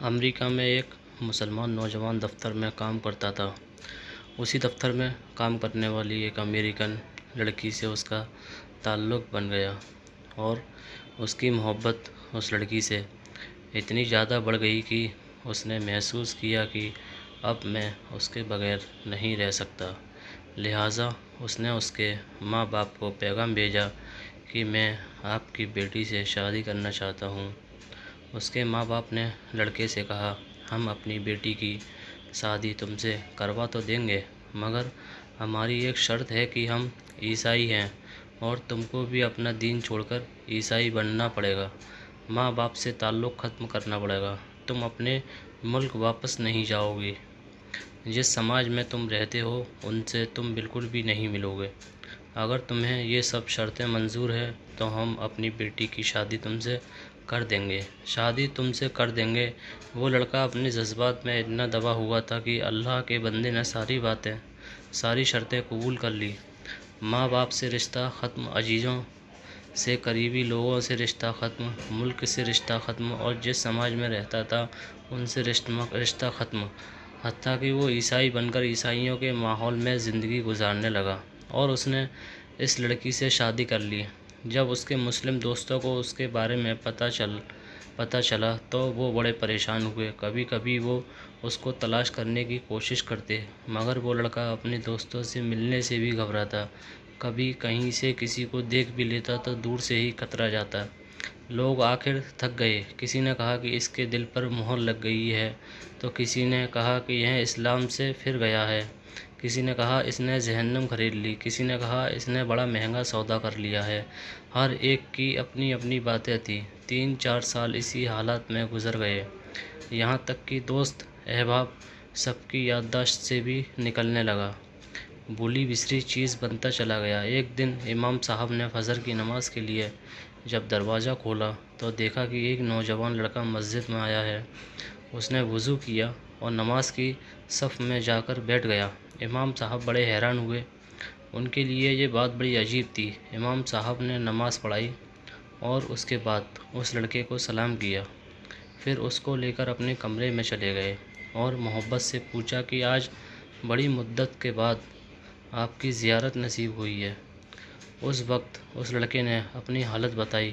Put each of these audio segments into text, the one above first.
امریکہ میں ایک مسلمان نوجوان دفتر میں کام کرتا تھا۔ اسی دفتر میں کام کرنے والی ایک امریکن لڑکی سے اس کا تعلق بن گیا اور اس کی محبت اس لڑکی سے اتنی زیادہ بڑھ گئی کہ اس نے محسوس کیا کہ اب میں اس کے بغیر نہیں رہ سکتا۔ لہٰذا اس نے اس کے ماں باپ کو پیغام بھیجا کہ میں آپ کی بیٹی سے شادی کرنا چاہتا ہوں۔ اس کے ماں باپ نے لڑکے سے کہا، ہم اپنی بیٹی کی شادی تم سے کروا تو دیں گے، مگر ہماری ایک شرط ہے کہ ہم عیسائی ہیں اور تم کو بھی اپنا دین چھوڑ کر عیسائی بننا پڑے گا۔ ماں باپ سے تعلق ختم کرنا پڑے گا۔ تم اپنے ملک واپس نہیں جاؤ گے۔ جس سماج میں تم رہتے ہو ان سے تم بالکل بھی نہیں ملو گے۔ اگر تمہیں یہ سب شرطیں منظور ہیں تو ہم اپنی بیٹی کی شادی تم سے کر دیں گے۔ شادی تم سے کر دیں گے۔ وہ لڑکا اپنے جذبات میں اتنا دبا ہوا تھا کہ اللہ کے بندے نے ساری شرطیں قبول کر لی۔ ماں باپ سے رشتہ ختم، عزیزوں سے، قریبی لوگوں سے رشتہ ختم، ملک سے رشتہ ختم اور جس سماج میں رہتا تھا ان سے رشتہ ختم، حتیٰ کہ وہ عیسائی بن کر عیسائیوں کے ماحول میں زندگی گزارنے لگا اور اس نے اس لڑکی سے شادی کر لی۔ جب اس کے مسلم دوستوں کو اس کے بارے میں پتہ چلا تو وہ بڑے پریشان ہوئے۔ کبھی کبھی وہ اس کو تلاش کرنے کی کوشش کرتے، مگر وہ لڑکا اپنے دوستوں سے ملنے سے بھی گھبراتا۔ کبھی کہیں سے کسی کو دیکھ بھی لیتا تو دور سے ہی کترا جاتا۔ لوگ آخر تھک گئے۔ کسی نے کہا کہ اس کے دل پر مہر لگ گئی ہے، تو کسی نے کہا کہ یہ اسلام سے پھر گیا ہے، کسی نے کہا اس نے جہنم خرید لی، کسی نے کہا اس نے بڑا مہنگا سودا کر لیا ہے۔ ہر ایک کی اپنی اپنی باتیں تھیں۔ 3-4 سال اسی حالت میں گزر گئے، یہاں تک کہ دوست احباب سب کی یادداشت سے بھی نکلنے لگا، بھولی بسری چیز بنتا چلا گیا۔ ایک دن امام صاحب نے فجر کی نماز کے لیے جب دروازہ کھولا تو دیکھا کہ ایک نوجوان لڑکا مسجد میں آیا ہے۔ اس نے وضو کیا اور نماز کی صف میں جا کر بیٹھ گیا۔ امام صاحب بڑے حیران ہوئے، ان کے لیے یہ بات بڑی عجیب تھی۔ امام صاحب نے نماز پڑھائی اور اس کے بعد اس لڑکے کو سلام کیا، پھر اس کو لے کر اپنے کمرے میں چلے گئے اور محبت سے پوچھا کہ آج بڑی مدت کے بعد آپ کی زیارت نصیب ہوئی ہے۔ اس وقت اس لڑکے نے اپنی حالت بتائی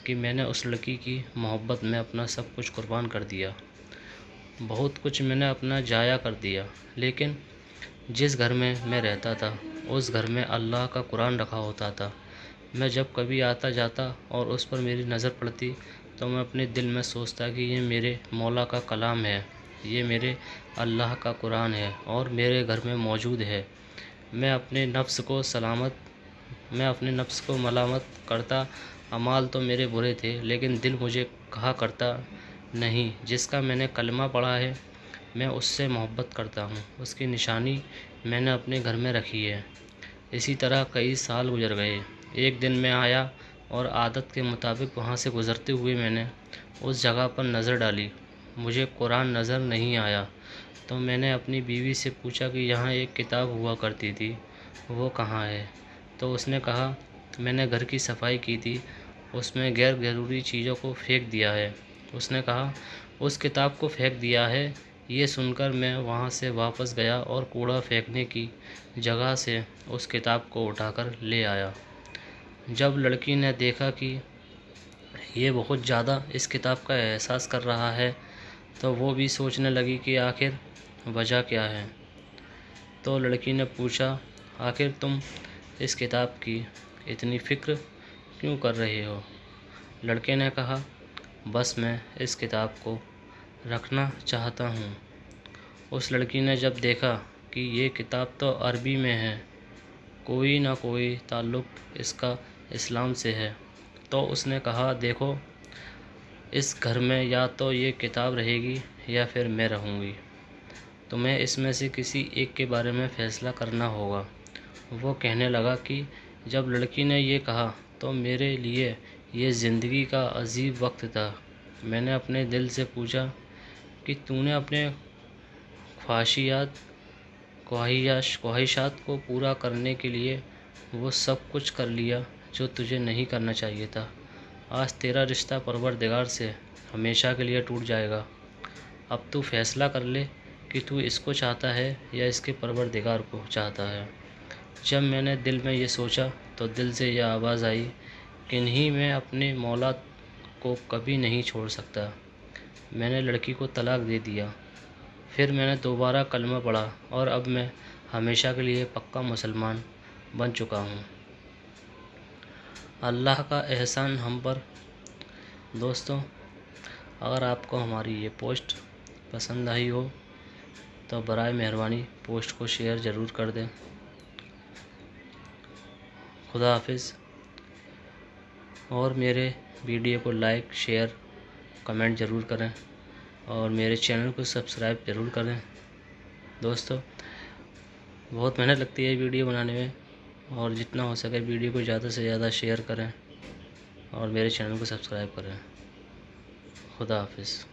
کہ میں نے اس لڑکی کی محبت میں اپنا سب کچھ قربان کر دیا، بہت کچھ میں نے اپنا ضائع کر دیا، لیکن جس گھر میں میں رہتا تھا اس گھر میں اللہ کا قرآن رکھا ہوتا تھا۔ میں جب کبھی آتا جاتا اور اس پر میری نظر پڑتی تو میں اپنے دل میں سوچتا کہ یہ میرے مولا کا کلام ہے، یہ میرے اللہ کا قرآن ہے اور میرے گھر میں موجود ہے۔ میں اپنے نفس کو ملامت کرتا، اعمال تو میرے برے تھے، لیکن دل مجھے کہا کرتا، نہیں، جس کا میں نے کلمہ پڑھا ہے میں اس سے محبت کرتا ہوں، اس کی نشانی میں نے اپنے گھر میں رکھی ہے۔ اسی طرح کئی سال گزر گئے۔ ایک دن میں آیا اور عادت کے مطابق وہاں سے گزرتے ہوئے میں نے اس جگہ پر نظر ڈالی۔ مجھے قرآن نظر نہیں آیا، تو میں نے اپنی بیوی سے پوچھا کہ یہاں ایک کتاب ہوا کرتی تھی، وہ کہاں ہے؟ تو اس نے کہا، میں نے گھر کی صفائی کی تھی، اس میں غیر ضروری چیزوں کو پھینک دیا ہے۔ اس نے کہا، اس کتاب کو پھینک دیا ہے؟ یہ سن کر میں وہاں سے واپس گیا اور کوڑا پھینکنے کی جگہ سے اس کتاب کو اٹھا کر لے آیا۔ جب لڑکی نے دیکھا کہ یہ بہت زیادہ اس کتاب کا احساس کر رہا ہے تو وہ بھی سوچنے لگی کہ آخر وجہ کیا ہے۔ تو لڑکی نے پوچھا، آخر تم اس کتاب کی اتنی فکر کیوں کر رہے ہو؟ لڑکے نے کہا، بس میں اس کتاب کو رکھنا چاہتا ہوں۔ اس لڑکی نے جب دیکھا کہ یہ کتاب تو عربی میں ہے، کوئی نہ کوئی تعلق اس کا اسلام سے ہے، تو اس نے کہا، دیکھو، اس گھر میں یا تو یہ کتاب رہے گی یا پھر میں رہوں گی، تمہیں اس میں سے کسی ایک کے بارے میں فیصلہ کرنا ہوگا۔ وہ کہنے لگا کہ جب لڑکی نے یہ کہا تو میرے لیے یہ زندگی کا عجیب وقت تھا۔ میں نے اپنے دل سے پوچھا کہ تو نے اپنے خواہشات کو پورا کرنے کے لیے وہ سب کچھ کر لیا جو تجھے نہیں کرنا چاہیے تھا۔ آج تیرا رشتہ پروردگار سے ہمیشہ کے لیے ٹوٹ جائے گا۔ اب تو فیصلہ کر لے کہ تو اس کو چاہتا ہے یا اس کے پروردگار کو چاہتا ہے۔ جب میں نے دل میں یہ سوچا تو دل سے یہ آواز آئی کہ نہیں، میں اپنے مولا کو کبھی نہیں چھوڑ سکتا۔ میں نے لڑکی کو طلاق دے دیا۔ پھر میں نے دوبارہ کلمہ پڑھا اور اب میں ہمیشہ کے لیے پکا مسلمان بن چکا ہوں۔ اللہ کا احسان ہم پر۔ دوستوں، اگر آپ کو ہماری یہ پوسٹ پسند آئی ہو تو برائے مہربانی پوسٹ کو شیئر ضرور کر دیں۔ خدا حافظ۔ اور میرے ویڈیو کو لائک، شیئر، کمنٹ ضرور کریں اور میرے چینل کو سبسکرائب ضرور کریں۔ دوستو، بہت محنت لگتی ہے ویڈیو بنانے میں، اور جتنا ہو سکے ویڈیو کو زیادہ سے زیادہ شیئر کریں اور میرے چینل کو سبسکرائب کریں۔ خدا حافظ۔